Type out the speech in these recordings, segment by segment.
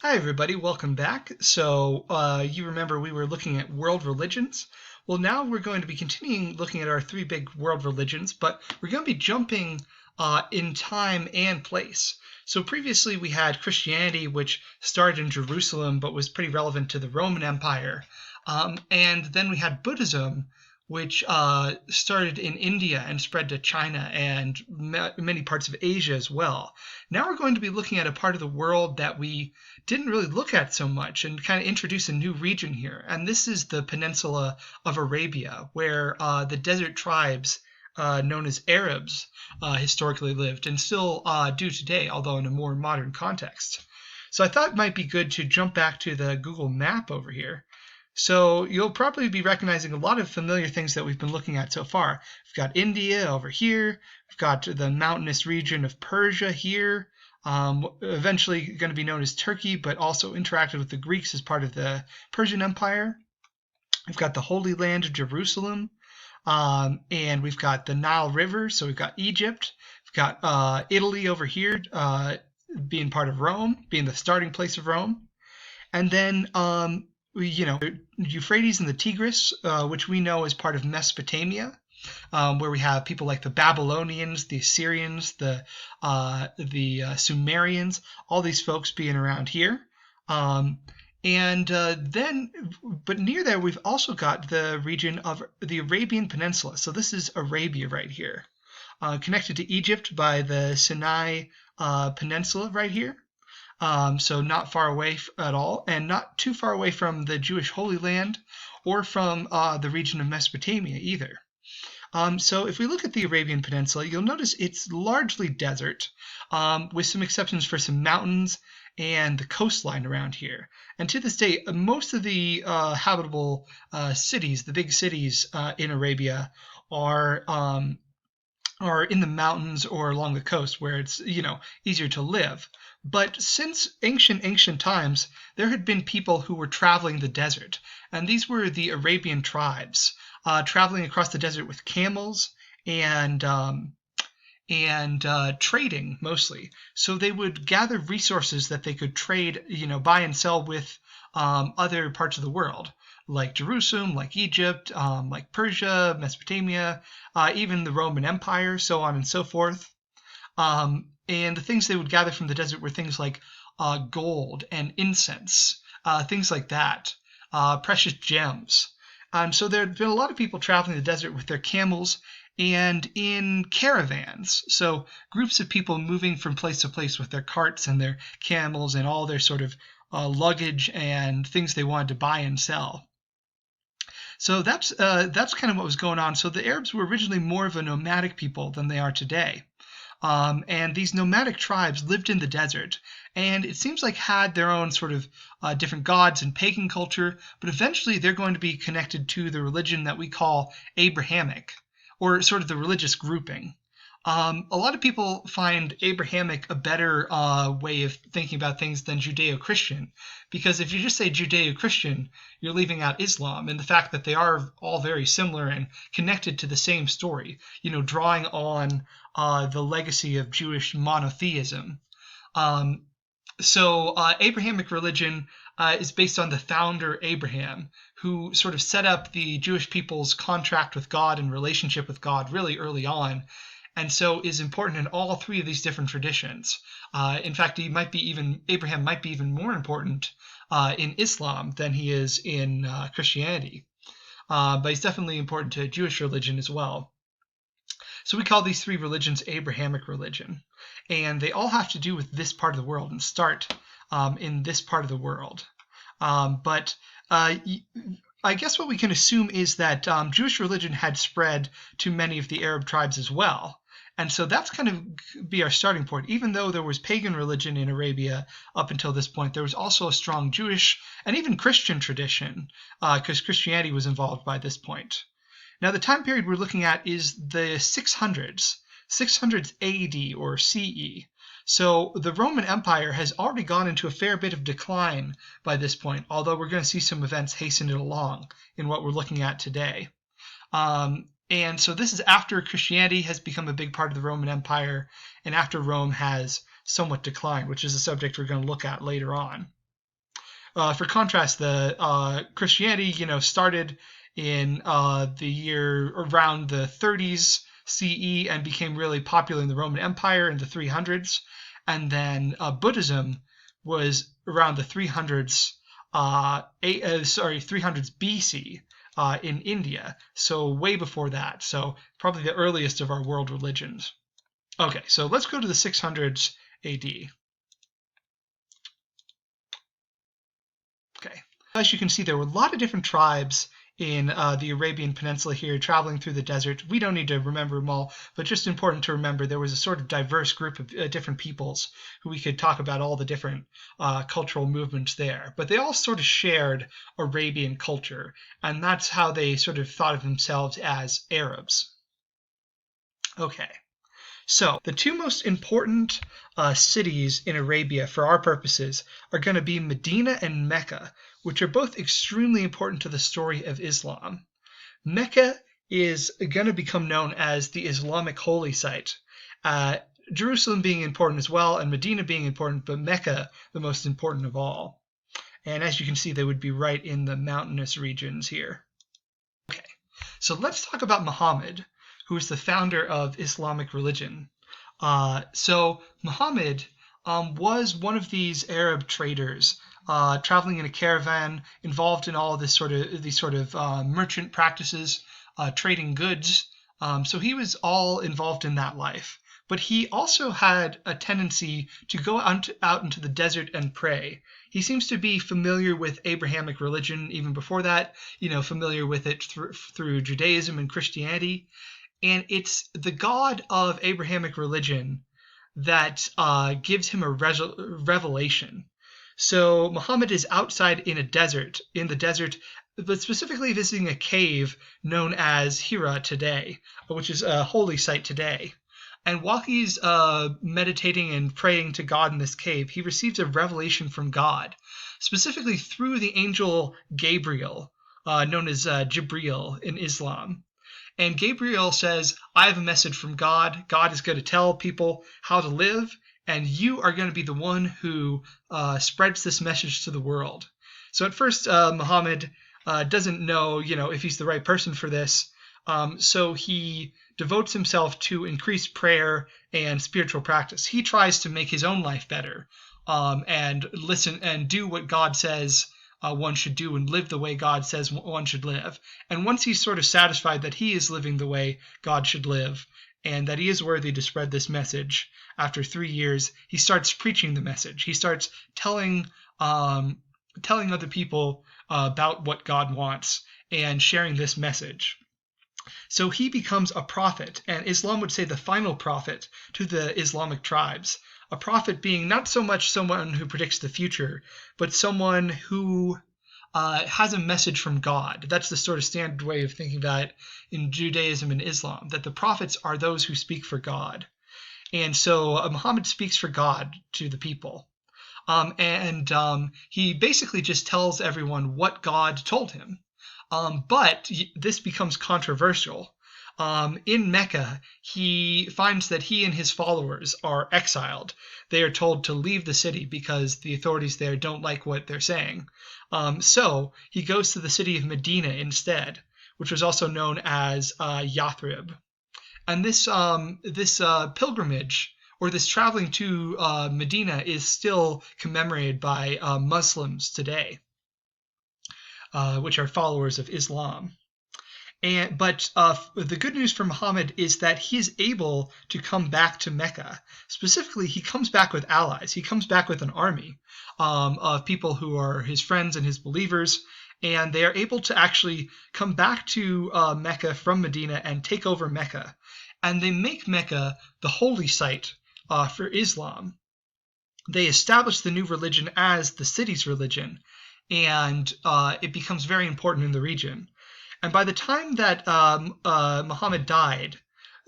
Hi, everybody. Welcome back. You remember we were looking at world religions. Well, now we're going to be continuing looking at our three big world religions, but we're going to be jumping in time and place. So previously we had Christianity, which started in Jerusalem but was pretty relevant to the Roman Empire. And then we had Buddhism, which started in India and spread to China and many parts of Asia as well. Now we're going to be looking at a part of the world that we didn't really look at so much and kind of introduce a new region here. And this is the peninsula of Arabia, where the desert tribes known as Arabs historically lived and still do today, although in a more modern context. So I thought it might be good to jump back to the Google map over here. So you'll probably be recognizing a lot of familiar things that we've been looking at so far. We've got India over here. We've got the mountainous region of Persia here. Eventually going to be known as Turkey, but also interacted with the Greeks as part of the Persian Empire. We've got the Holy Land of Jerusalem, and we've got the Nile River, so we've got Egypt. We've got Italy over here, being part of Rome, being the starting place of Rome. And then Euphrates and the Tigris, which we know as part of Mesopotamia, where we have people like the Babylonians, the Assyrians, the Sumerians, all these folks being around here. But near there, we've also got the region of the Arabian Peninsula. So this is Arabia right here, connected to Egypt by the Sinai Peninsula right here. So not far away at all, and not too far away from the Jewish Holy Land or from the region of Mesopotamia either. So if we look at the Arabian Peninsula, you'll notice it's largely desert, with some exceptions for some mountains and the coastline around here. And to this day, most of the habitable cities, the big cities in Arabia, are in the mountains or along the coast where it's easier to live. But since ancient times, there had been people who were traveling the desert, and these were the Arabian tribes, traveling across the desert with camels and trading mostly. So they would gather resources that they could trade, buy and sell with other parts of the world, like Jerusalem, like Egypt, like Persia, Mesopotamia, even the Roman Empire, so on and so forth. And the things they would gather from the desert were things like gold and incense, things like that, precious gems. So there had been a lot of people traveling the desert with their camels and in caravans. So groups of people moving from place to place with their carts and their camels and all their sort of luggage and things they wanted to buy and sell. So that's kind of what was going on. So the Arabs were originally more of a nomadic people than they are today. And these nomadic tribes lived in the desert, and it seems like had their own sort of different gods and pagan culture, but eventually they're going to be connected to the religion that we call Abrahamic, or sort of the religious grouping. A lot of people find Abrahamic a better way of thinking about things than Judeo-Christian, because if you just say Judeo-Christian, you're leaving out Islam and the fact that they are all very similar and connected to the same story, drawing on the legacy of Jewish monotheism. Abrahamic religion is based on the founder Abraham, who sort of set up the Jewish people's contract with God and relationship with God really early on, and so is important in all three of these different traditions. In fact, Abraham might be even more important in Islam than he is in Christianity. But he's definitely important to Jewish religion as well. So we call these three religions Abrahamic religion, and they all have to do with this part of the world and start in this part of the world. I guess what we can assume is that Jewish religion had spread to many of the Arab tribes as well. And so that's kind of be our starting point. Even though there was pagan religion in Arabia up until this point, there was also a strong Jewish and even Christian tradition, because Christianity was involved by this point. Now, the time period we're looking at is the 600s AD or CE. So the Roman Empire has already gone into a fair bit of decline by this point, although we're going to see some events hasten it along in what we're looking at today. And so this is after Christianity has become a big part of the Roman Empire and after Rome has somewhat declined, which is a subject we're going to look at later on. For contrast, the Christianity, started in the year around the 30s CE and became really popular in the Roman Empire in the 300s, and then Buddhism was around the 300s, 300s BC in India, so way before that. So probably the earliest of our world religions. Okay, so let's go to the 600s AD. Okay. As you can see, there were a lot of different tribes in the Arabian Peninsula here traveling through the desert. We don't need to remember them all, but just important to remember there was a sort of diverse group of different peoples who we could talk about all the different cultural movements there. But they all sort of shared Arabian culture, and that's how they sort of thought of themselves as Arabs. Okay. So the two most important cities in Arabia for our purposes are going to be Medina and Mecca, which are both extremely important to the story of Islam. Mecca is going to become known as the Islamic holy site. Jerusalem being important as well, and Medina being important, but Mecca the most important of all. And as you can see, they would be right in the mountainous regions here. Okay, so let's talk about Muhammad, who is the founder of Islamic religion. So Muhammad was one of these Arab traders traveling in a caravan, involved in all of these sort of merchant practices, trading goods. So he was all involved in that life. But he also had a tendency to go out into the desert and pray. He seems to be familiar with Abrahamic religion even before that, familiar with it through Judaism and Christianity. And it's the God of Abrahamic religion that gives him a revelation. So Muhammad is outside in the desert, but specifically visiting a cave known as Hira today, which is a holy site today. And while he's meditating and praying to God in this cave, he receives a revelation from God, specifically through the angel Gabriel, known as Jibril in Islam. And Gabriel says, I have a message from God. God is going to tell people how to live, and you are going to be the one who spreads this message to the world. So at first, Muhammad doesn't know, if he's the right person for this. So he devotes himself to increased prayer and spiritual practice. He tries to make his own life better and listen and do what God says one should do and live the way God says one should live. And once he's sort of satisfied that he is living the way God should live and that he is worthy to spread this message, after 3 years, he starts preaching the message. He starts telling other people about what God wants and sharing this message. So he becomes a prophet, and Islam would say the final prophet to the Islamic tribes. A prophet being not so much someone who predicts the future, but someone who has a message from God. That's the sort of standard way of thinking about it in Judaism and Islam, that the prophets are those who speak for God. And so Muhammad speaks for God to the people. He basically just tells everyone what God told him. But this becomes controversial. In Mecca, he finds that he and his followers are exiled. They are told to leave the city because the authorities there don't like what they're saying. So he goes to the city of Medina instead, which was also known as Yathrib. And this pilgrimage, or this traveling to Medina, is still commemorated by Muslims today, which are followers of Islam. But the good news for Muhammad is that he is able to come back to Mecca. Specifically, he comes back with allies. He comes back with an army of people who are his friends and his believers, and they are able to actually come back to Mecca from Medina and take over Mecca. And they make Mecca the holy site for Islam. They establish the new religion as the city's religion, and it becomes very important in the region. And by the time that Muhammad died,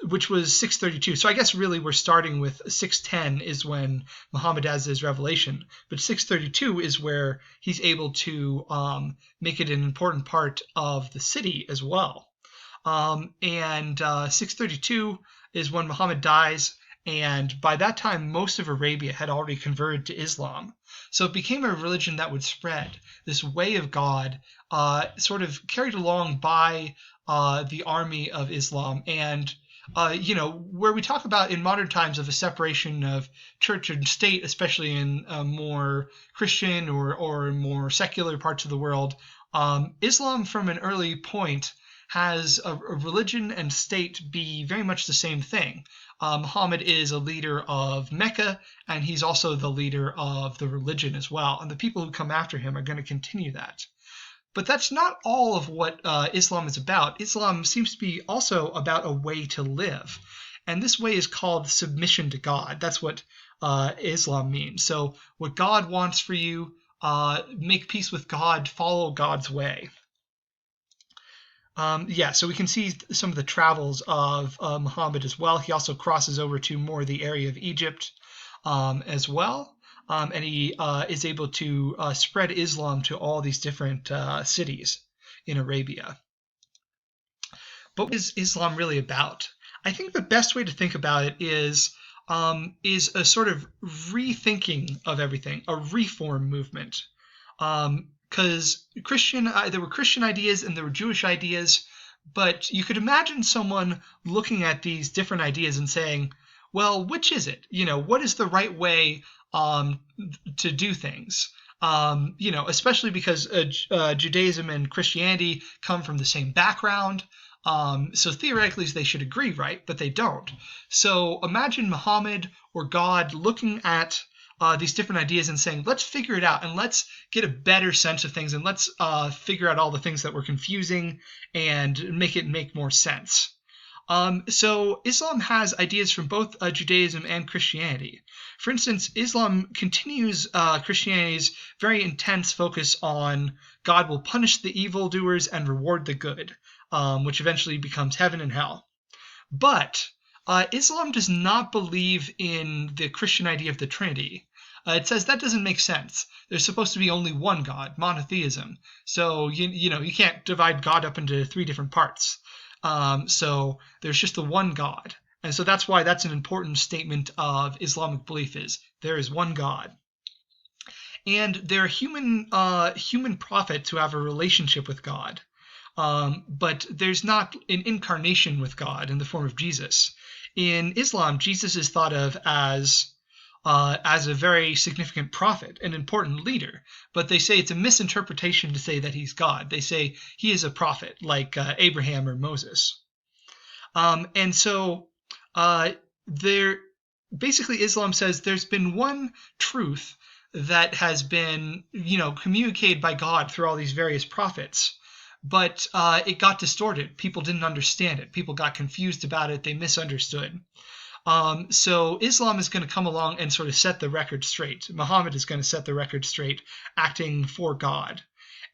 which was 632, so I guess really we're starting with 610 is when Muhammad has his revelation, but 632 is where he's able to make it an important part of the city as well. 632 is when Muhammad dies, and by that time most of Arabia had already converted to Islam. So it became a religion that would spread, this way of God, sort of carried along by the army of Islam. And where we talk about in modern times of a separation of church and state, especially in more Christian or more secular parts of the world, Islam from an early point has a religion and state be very much the same thing. Muhammad is a leader of Mecca, and he's also the leader of the religion as well. And the people who come after him are going to continue that. But that's not all of what Islam is about. Islam seems to be also about a way to live. And this way is called submission to God. That's what Islam means. So what God wants for you, make peace with God, follow God's way. So we can see some of the travels of Muhammad as well. He also crosses over to more the area of Egypt as well. And he is able to spread Islam to all these different cities in Arabia. But what is Islam really about? I think the best way to think about it is a sort of rethinking of everything, a reform movement. Because there were Christian ideas and there were Jewish ideas, but you could imagine someone looking at these different ideas and saying, well, which is it? What is the right way to do things? Especially because Judaism and Christianity come from the same background. So theoretically they should agree, right? But they don't. So imagine Muhammad or God looking at these different ideas and saying, let's figure it out and let's get a better sense of things and let's figure out all the things that were confusing and make it make more sense. So Islam has ideas from both Judaism and Christianity. For instance, Islam continues Christianity's very intense focus on God will punish the evildoers and reward the good, which eventually becomes heaven and hell. But Islam does not believe in the Christian idea of the Trinity. It says that doesn't make sense. There's supposed to be only one God, monotheism. So you can't divide God up into three different parts. So there's just the one God. And so that's why that's an important statement of Islamic belief is there is one God. And there are human prophets who have a relationship with God. But there's not an incarnation with God in the form of Jesus. In Islam, Jesus is thought of as a very significant prophet, an important leader. But they say it's a misinterpretation to say that he's God. They say he is a prophet, like Abraham or Moses. And so basically Islam says there's been one truth that has been, communicated by God through all these various prophets. But it got distorted. People didn't understand it. People got confused about it. They misunderstood. So Islam is going to come along and sort of set the record straight. Muhammad is going to set the record straight, acting for God.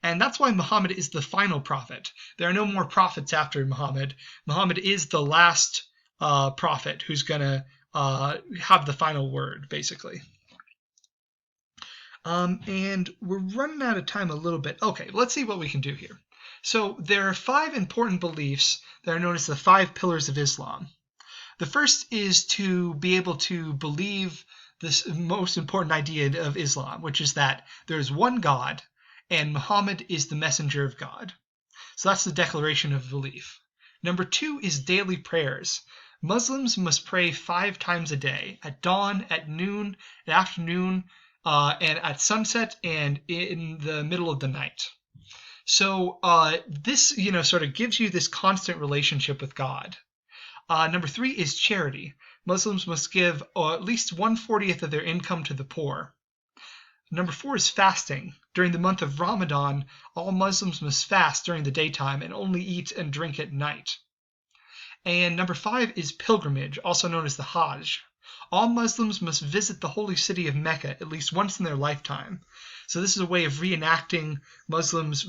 And that's why Muhammad is the final prophet. There are no more prophets after Muhammad. Muhammad is the last prophet who's going to have the final word, basically. And we're running out of time a little bit. Okay, let's see what we can do here. So there are 5 important beliefs that are known as the 5 pillars of Islam. The first is to be able to believe this most important idea of Islam, which is that there is one God and Muhammad is the messenger of God. So that's the declaration of belief. Number 2 is daily prayers. Muslims must pray 5 times a day, at dawn, at noon, at afternoon, and at sunset, and in the middle of the night. So this, sort of gives you this constant relationship with God. Number 3 is charity. Muslims must give at least 1/40 of their income to the poor. Number 4 is fasting. During the month of Ramadan, all Muslims must fast during the daytime and only eat and drink at night. And number 5 is pilgrimage, also known as the Hajj. All Muslims must visit the holy city of Mecca at least once in their lifetime. So this is a way of reenacting Muhammad's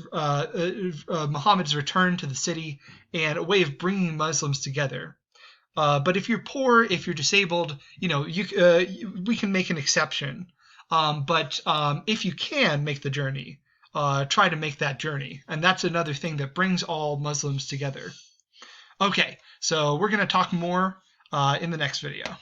return to the city and a way of bringing Muslims together. But if you're poor, if you're disabled, we can make an exception. But if you can make the journey, try to make that journey. And that's another thing that brings all Muslims together. Okay, so we're going to talk more in the next video.